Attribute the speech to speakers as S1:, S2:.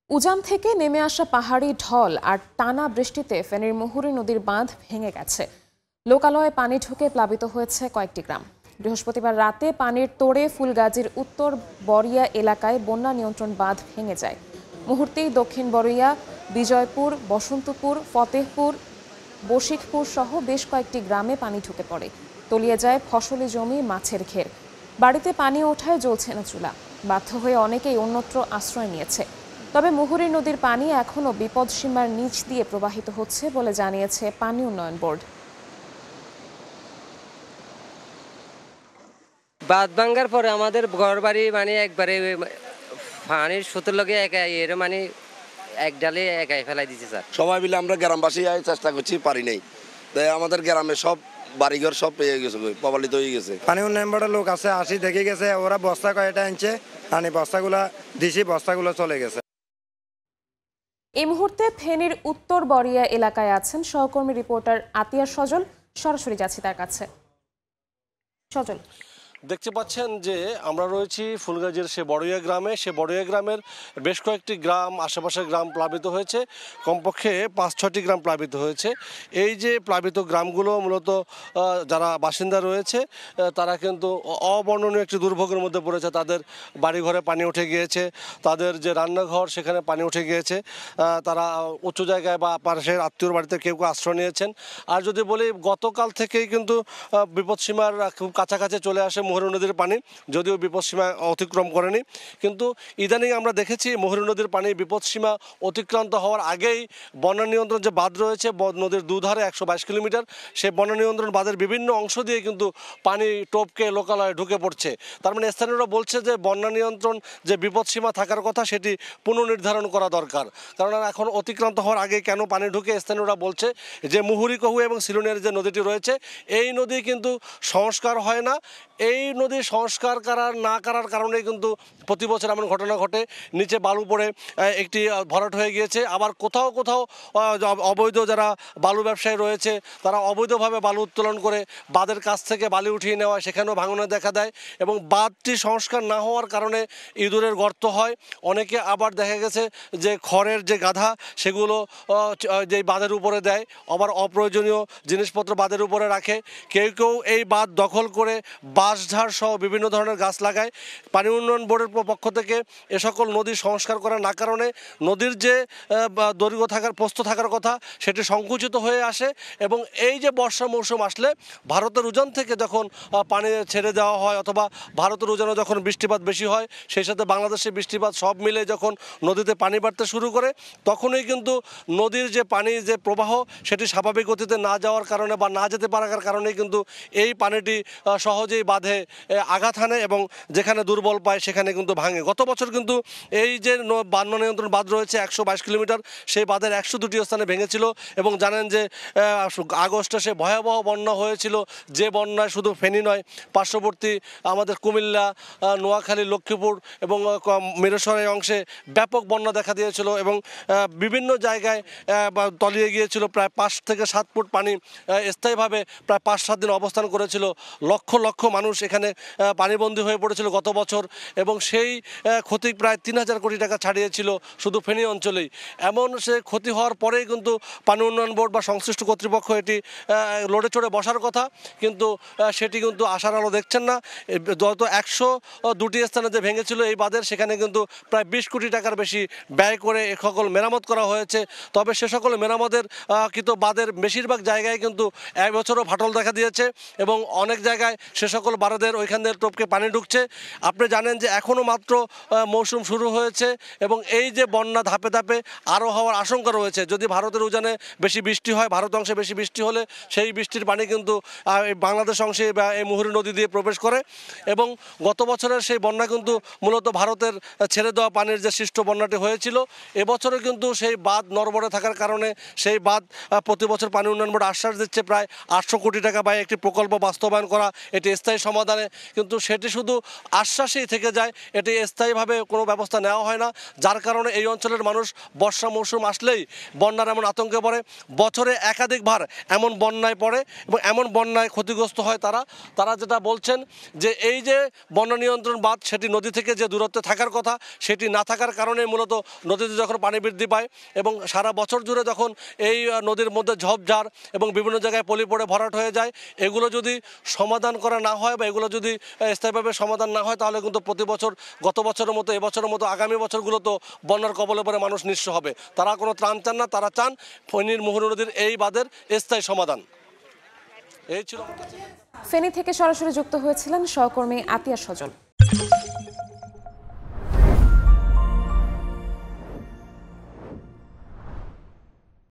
S1: উজান থেকে নেমে আসা পাহাড়ি ঢল আর টানা বৃষ্টিতে ফেনীর মুহুরী নদীর বাঁধ ভেঙে গেছে। লোকালয়ে পানি ঢুকে প্লাবিত হয়েছে কয়েকটি গ্রাম। বৃহস্পতিবার রাতে পানির তোড়ে ফুলগাজীর উত্তর বরিয়া এলাকায় বন্যা নিয়ন্ত্রণ বাঁধ ভেঙে যায়। মুহূর্তেই দক্ষিণ বরিয়া, বিজয়পুর, বসন্তপুর, ফতেহপুর, বশিকপুর সহ বেশ কয়েকটি গ্রামে পানি ঢুকে পড়ে। তলিয়ে যায় ফসলি জমি, মাছের ঘের। বাড়িতে পানি ওঠায় জ্বলছে না চুলা। বাধ্য হয়ে অনেকেই অন্যত্র আশ্রয় নিয়েছে। তবে মুহুরী নদীর পানি এখনও বিপদসীমার নিচ দিয়ে প্রবাহিত হচ্ছে বলে জানিয়েছে পানি উন্নয়ন বোর্ড।
S2: বাঁধ ভাঙ্গার পরে আমাদের ঘর বাড়ি একবারে পানির স্রোতের লগে একাই এর এক ডালে একাই ফেলাই দিচ্ছে স্যার।
S3: সবাই মিলে আমরা গ্রামবাসী চেষ্টা করছি, পারি নাই। তাই আমাদের গ্রামে সব বাড়িঘর সব পেয়ে গেছে, প্রবলিত হয়ে গেছে।
S4: পানি উন্নয়ন বোর্ডের লোক আছে, আসি দেখে গেছে, ওরা বস্তা কয়টা আনছে, পানি বস্তাগুলা দিছি, বস্তাগুলো চলে গেছে।
S1: এই মুহূর্তে ফেনীর উত্তর বরিয়া এলাকায় আছেন সহকর্মী রিপোর্টার আতিয়া সজল। সরাসরি যাচ্ছি তার কাছে। সজল,
S5: দেখতে পাচ্ছেন যে আমরা রয়েছি ফুলগাজীর সে বড়ইয়া গ্রামে। সে বড়ইয়া গ্রামের বেশ কয়েকটি গ্রাম, আশেপাশের গ্রাম প্লাবিত হয়েছে। কমপক্ষে ৫-৬টি গ্রাম প্লাবিত হয়েছে। এই যে প্লাবিত গ্রামগুলো মূলত যারা বাসিন্দা রয়েছে তারা কিন্তু অবর্ণনীয় একটি দুর্ভোগের মধ্যে পড়েছে। তাদের বাড়িঘরে পানি উঠে গিয়েছে, তাদের যে রান্নাঘর সেখানে পানি উঠে গিয়েছে। তারা উঁচু জায়গায় বা পাশের আত্মীয়র বাড়িতে কেউ কেউ আশ্রয় নিয়েছেন। আর যদি বলি, গতকাল থেকেই কিন্তু বিপদসীমার খুব কাছাকাছি চলে আসে মুহুরী নদীর পানি, যদিও বিপদসীমা অতিক্রম করেনি। কিন্তু ইদানিং আমরা দেখেছি মুহুরী নদীর পানি বিপদসীমা অতিক্রান্ত হওয়ার আগেই বন্যা নিয়ন্ত্রণ যে বাঁধ রয়েছে নদীর দুধারে ১২২ কিলোমিটার, সেই বন্যা নিয়ন্ত্রণ বাঁধের বিভিন্ন অংশ দিয়ে কিন্তু পানি টপকে লোকালয়ে ঢুকে পড়ছে। তার মানে স্থানীয়রা বলছে যে বন্যা নিয়ন্ত্রণ যে বিপদসীমা থাকার কথা সেটি পুনর্নির্ধারণ করা দরকার। কারণ এখন অতিক্রান্ত হওয়ার আগে কেন পানি ঢুকে, স্থানীয়রা বলছে যে মুহুরী কহু এবং সিলোনিয়ার যে নদীটি রয়েছে এই নদী কিন্তু সংস্কার হয় না। এই নদী সংস্কার না করার কারণে কিন্তু প্রতি বছর এমন ঘটনা ঘটে, নিচে বালু পড়ে একটি ভরাট হয়ে গিয়েছে। আবার কোথাও কোথাও অবৈধ যারা বালু ব্যবসায়ী রয়েছে তারা অবৈধভাবে বালু উত্তোলন করে বাঁধের কাছ থেকে বালি উঠিয়ে নেওয়া, সেখানেও ভাঙনের দেখা দেয়। এবং বাঁধটি সংস্কার না হওয়ার কারণে ইঁদুরের গর্ত হয়। অনেকে আবার দেখা গেছে যে খড়ের যে গাধা সেগুলো যে বাঁধের উপরে দেয়, আবার অপ্রয়োজনীয় জিনিসপত্র বাঁধের উপরে রাখে। কেউ কেউ এই বাঁধ দখল করে বাঁশঝাড় সহ বিভিন্ন ধরনের গাছ লাগায়। পানি উন্নয়ন বোর্ডের পক্ষ থেকে এ সকল নদী সংস্কার করা না কারণে নদীর যে দৈর্ঘ্য থাকার প্রস্থ থাকার কথা সেটি সংকুচিত হয়ে আসে। এবং এই যে বর্ষা মৌসুম আসলে ভারতের উজান থেকে যখন পানি ছেড়ে দেওয়া হয় অথবা ভারতের উজানে যখন বৃষ্টিপাত বেশি হয়, সেই সাথে বাংলাদেশে বৃষ্টিপাত সব মিলে যখন নদীতে পানি বাড়তে শুরু করে তখনই কিন্তু নদীর যে পানির যে প্রবাহ সেটি স্বাভাবিক গতিতে না যাওয়ার কারণে বা না যেতে পারার কারণেই কিন্তু এই পানিটি সহজেই বাঁধে আঘাত হানে এবং যেখানে দুর্বল পায় সেখানে কিন্তু ভাঙে। গত বছর কিন্তু এই যে বন্যা নিয়ন্ত্রণ বাঁধ রয়েছে ১২২ কিলোমিটার, সেই বাঁধের ১০২টি স্থানে ভেঙেছিল। এবং জানেন যে আগস্টে সে ভয়াবহ বন্যা হয়েছিল, যে বন্যায় শুধু ফেনী নয়, পার্শ্ববর্তী আমাদের কুমিল্লা, নোয়াখালী, লক্ষ্মীপুর এবং মিরসরাই অংশে ব্যাপক বন্যা দেখা দিয়েছিল এবং বিভিন্ন জায়গায় তলিয়ে গিয়েছিল। প্রায় ৫ থেকে ৭ ফুট পানি স্থায়ীভাবে প্রায় ৫-৭ দিন অবস্থান করেছিল। লক্ষ লক্ষ মানুষ এখানে পানিবন্দী হয়ে পড়েছিল গত বছর এবং সেই ক্ষতি প্রায় ৩,০০০ কোটি টাকা ছাড়িয়েছিল শুধু ফেনী অঞ্চলেই। এমন সে ক্ষতি হওয়ার পরেই কিন্তু পানি উন্নয়ন বোর্ড বা সংশ্লিষ্ট কর্তৃপক্ষ এটি লড়ে চড়ে বসার কথা, কিন্তু সেটি কিন্তু আশার আলো দেখছেন না। গত ১০২টি স্থানে যে ভেঙেছিল এই বাঁধের, সেখানে কিন্তু প্রায় ২০ কোটি টাকার বেশি ব্যয় করে এ সকল মেরামত করা হয়েছে। তবে সে সকল মেরামতের কিন্তু বাঁধের বেশিরভাগ জায়গায় কিন্তু এক বছরও ফাটল দেখা দিয়েছে এবং অনেক জায়গায় সে সকল বাঁধের ওইখান থেকে টপকে পানি ঢুকছে। আপনি জানেন যে এখনও মাত্র মৌসুম শুরু হয়েছে এবং এই যে বন্যা ধাপে ধাপে আরও হওয়ার আশঙ্কা রয়েছে। যদি ভারতের উজানে বেশি বৃষ্টি হয়, ভারত অংশে বেশি বৃষ্টি হলে সেই বৃষ্টির পানি কিন্তু বাংলাদেশ অংশে বা এই মুহুরী নদী দিয়ে প্রবেশ করে। এবং গত বছরের সেই বন্যা কিন্তু মূলত ভারতের ছেড়ে দেওয়া পানির যে সৃষ্ট বন্যাটি হয়েছিল, এবছরও কিন্তু সেই বাঁধ নড়বড়ে থাকার কারণে সেই বাঁধ প্রতি বছর পানি উন্নয়ন বোর্ড আশ্বাস দিচ্ছে প্রায় ৮০০ কোটি টাকা ব্যয়ে একটি প্রকল্প বাস্তবায়ন করা, এটি স্থায়ী সমাধান। সমাধানে, কিন্তু সেটি শুধু আশ্বাসেই থেকে যায়, এটি স্থায়ীভাবে কোনো ব্যবস্থা নেওয়া হয় না। যার কারণে এই অঞ্চলের মানুষ বর্ষা মৌসুম আসলেই বন্যার এমন আতঙ্কে পড়ে, বছরে একাধিকবার এমন বন্যায় পড়ে এবং এমন বন্যায় ক্ষতিগ্রস্ত হয় তারা যেটা বলছেন যে এই যে বন্যা নিয়ন্ত্রণ বাঁধ সেটি নদী থেকে যে দূরত্বে থাকার কথা সেটি না থাকার কারণে মূলত নদীতে যখন পানি বৃদ্ধি পায় এবং সারা বছর জুড়ে যখন এই নদীর মধ্যে ঝোপঝাড় এবং বিভিন্ন জায়গায় পলি পড়ে ভরাট হয়ে যায়, এগুলো যদি সমাধান করা না হয় বা এগুলো যদি স্থায়ীভাবে সমাধান না হয় তাহলে কিন্তু প্রতি বছর গত বছরের মতো এবছরের মতো আগামী বছরগুলো তো বন্যার কবলে পড়ে মানুষ নিঃস্ব হবে। তারা কোনো ত্রাণ চান না, তারা চান ফেনীর মুহুরী নদীর এই বাঁধের স্থায়ী সমাধান। এই ছিল।
S1: ফেনী থেকে সরাসরি যুক্ত হয়েছিলেন সহকর্মী আতিয়া সজল।